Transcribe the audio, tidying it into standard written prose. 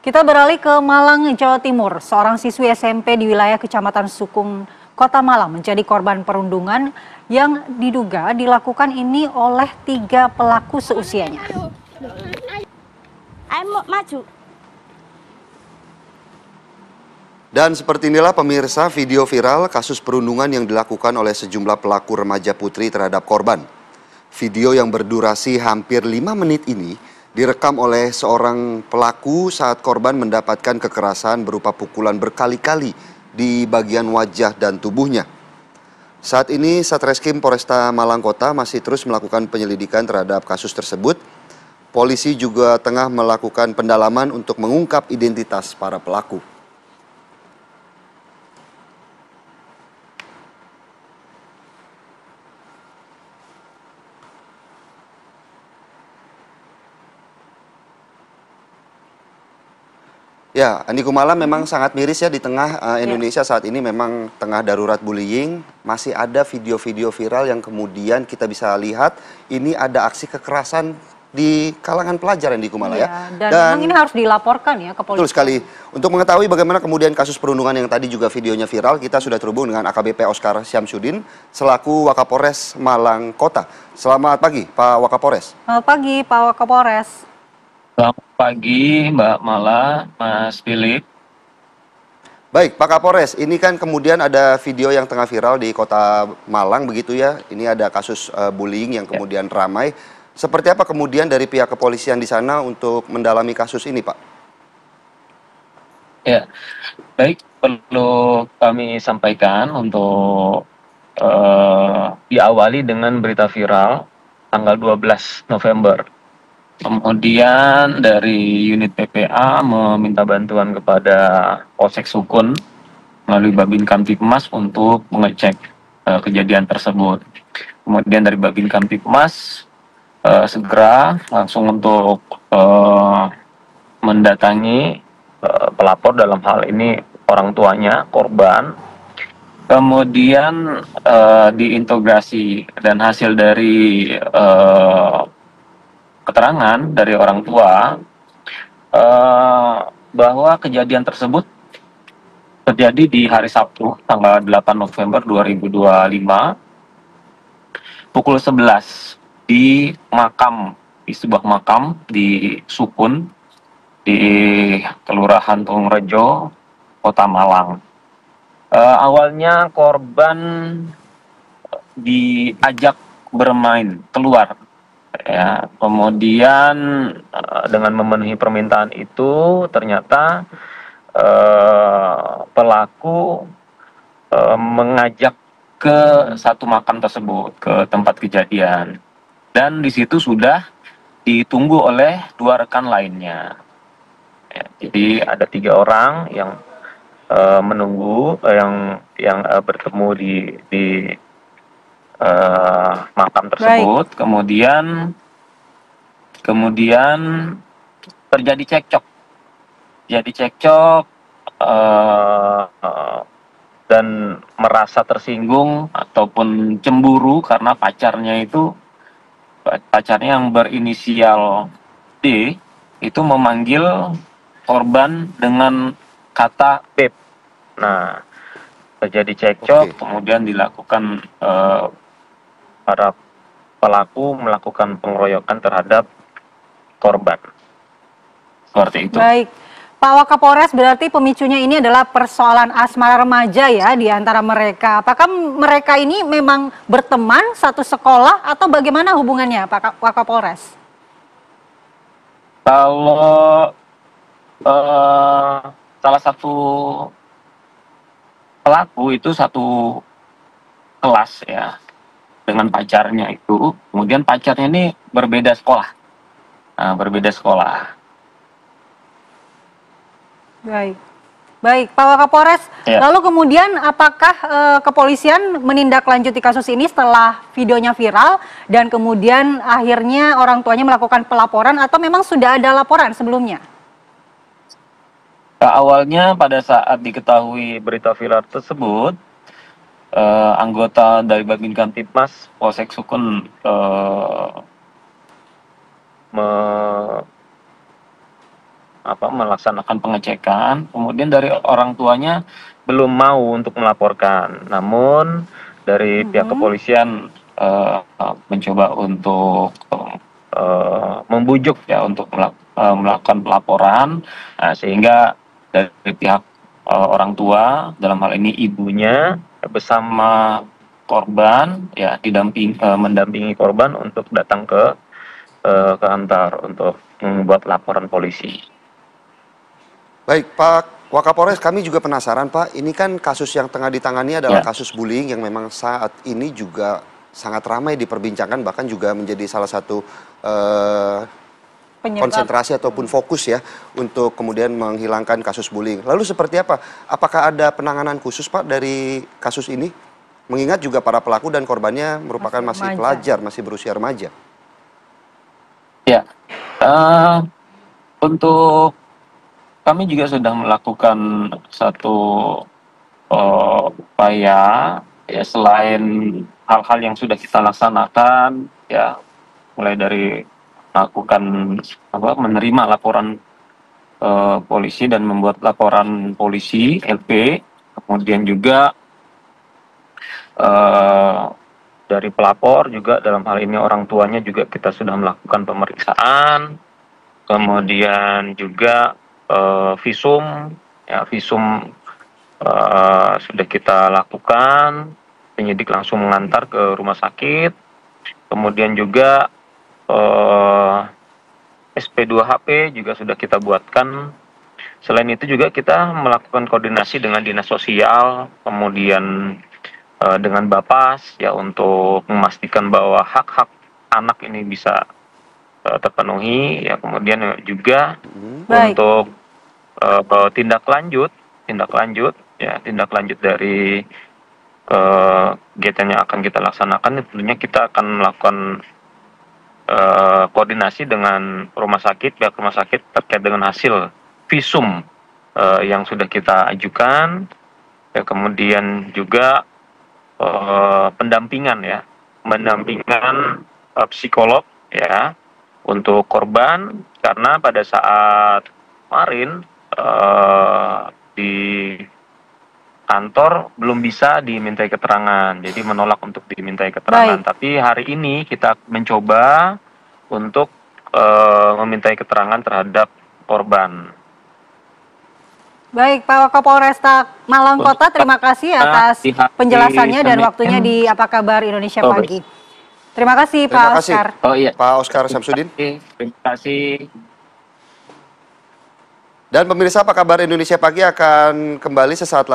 Kita beralih ke Malang, Jawa Timur. Seorang siswi SMP di wilayah Kecamatan Sukun, Kota Malang menjadi korban perundungan yang diduga dilakukan ini oleh 3 pelaku seusianya. Ayo maju. Dan seperti inilah pemirsa video viral kasus perundungan yang dilakukan oleh sejumlah pelaku remaja putri terhadap korban. Video yang berdurasi hampir 5 menit ini direkam oleh seorang pelaku saat korban mendapatkan kekerasan berupa pukulan berkali-kali di bagian wajah dan tubuhnya. Saat ini Satreskrim Polresta Malang Kota masih terus melakukan penyelidikan terhadap kasus tersebut. Polisi juga tengah melakukan pendalaman untuk mengungkap identitas para pelaku. Ya, Andi Gumalam memang sangat miris ya di tengah Indonesia saat ini memang tengah darurat bullying. Masih ada video-video viral yang kemudian kita bisa lihat ini ada aksi kekerasan di kalangan pelajar Andi Gumalam ya. Dan memang ini harus dilaporkan ya ke polisi. Betul sekali. Untuk mengetahui bagaimana kemudian kasus perundungan yang tadi juga videonya viral, kita sudah terhubung dengan AKBP Oscar Syamsuddin selaku Wakapolres Malang Kota. Selamat pagi Pak Wakapolres. Selamat pagi Pak Wakapolres. Selamat pagi Mbak Mala, Mas Philip. Baik, Pak Kapolres, ini kan kemudian ada video yang tengah viral di Kota Malang begitu ya. Ini ada kasus bullying yang kemudian ramai. Seperti apa kemudian dari pihak kepolisian di sana untuk mendalami kasus ini, Pak? Ya, baik, perlu kami sampaikan untuk diawali dengan berita viral tanggal 12 November. Kemudian dari unit PPA meminta bantuan kepada Polsek Sukun melalui Babin Kamtipmas untuk mengecek kejadian tersebut. Kemudian dari Babin Kamtipmas segera langsung untuk mendatangi pelapor, dalam hal ini orang tuanya korban. Kemudian diintegrasi dan hasil dari keterangan dari orang tua bahwa kejadian tersebut terjadi di hari Sabtu tanggal 8 November 2025 pukul 11 di sebuah makam di Sukun di Kelurahan Tungrejo, Kota Malang. Awalnya korban diajak bermain keluar. Ya, kemudian dengan memenuhi permintaan itu ternyata pelaku mengajak ke satu makam tersebut, ke tempat kejadian, dan di situ sudah ditunggu oleh 2 rekan lainnya. Ya, jadi ada 3 orang yang menunggu, yang bertemu di makam tersebut. Baik. Kemudian terjadi cekcok dan merasa tersinggung ataupun cemburu karena pacarnya yang berinisial D itu memanggil korban dengan kata beb. Nah, terjadi cekcok, kemudian dilakukan para pelaku melakukan pengeroyokan terhadap korban. Seperti itu. Baik, Pak Wakapolres, berarti pemicunya ini adalah persoalan asmara remaja ya di antara mereka. Apakah mereka ini memang berteman satu sekolah atau bagaimana hubungannya Pak Wakapolres? Kalau salah satu pelaku itu satu kelas ya dengan pacarnya itu, kemudian pacarnya ini berbeda sekolah. Baik, Pak Wakapolres. Ya. Lalu kemudian apakah kepolisian menindaklanjuti kasus ini setelah videonya viral dan kemudian akhirnya orang tuanya melakukan pelaporan atau memang sudah ada laporan sebelumnya? Awalnya pada saat diketahui berita viral tersebut, anggota dari Babin Kamtipmas Polsek Sukun melaksanakan pengecekan, kemudian dari orang tuanya belum mau untuk melaporkan. Namun dari pihak kepolisian mencoba untuk membujuk ya untuk melakukan pelaporan, sehingga dari pihak orang tua, dalam hal ini ibunya bersama korban ya mendampingi korban untuk datang ke kantor untuk membuat laporan polisi. Baik, Pak Wakapolres, kami juga penasaran, Pak. Ini kan kasus yang tengah ditangani adalah kasus bullying yang memang saat ini juga sangat ramai diperbincangkan, bahkan juga menjadi salah satu konsentrasi ataupun fokus ya untuk kemudian menghilangkan kasus bullying. Lalu seperti apa? Apakah ada penanganan khusus, Pak, dari kasus ini? Mengingat juga para pelaku dan korbannya merupakan masih pelajar, masih berusia remaja. Ya, untuk kami juga sudah melakukan satu upaya ya, selain hal-hal yang sudah kita laksanakan ya, mulai dari melakukan menerima laporan polisi dan membuat laporan polisi LP, kemudian juga dari pelapor juga dalam hal ini orang tuanya juga kita sudah melakukan pemeriksaan, kemudian juga visum sudah kita lakukan, penyidik langsung mengantar ke rumah sakit, kemudian juga SP2HP juga sudah kita buatkan. Selain itu juga kita melakukan koordinasi dengan dinas sosial, kemudian dengan Bapas ya untuk memastikan bahwa hak-hak anak ini bisa terpenuhi ya, kemudian juga untuk tindak lanjut dari kegiatan yang akan kita laksanakan, tentunya kita akan melakukan koordinasi dengan pihak rumah sakit terkait dengan hasil visum yang sudah kita ajukan ya, kemudian juga pendampingan psikolog ya untuk korban, karena pada saat kemarin di kantor belum bisa dimintai keterangan, jadi menolak untuk dimintai keterangan. Tapi hari ini kita mencoba untuk memintai keterangan terhadap korban. Baik, Pak Wakapolresta Malang Kota, terima kasih atas penjelasannya dan waktunya di Apa Kabar Indonesia Pagi. Terima kasih, Pak Oscar. Oh iya, Pak Oscar Samsudin. Terima kasih. Dan pemirsa, Apa Kabar Indonesia Pagi akan kembali sesaat lagi.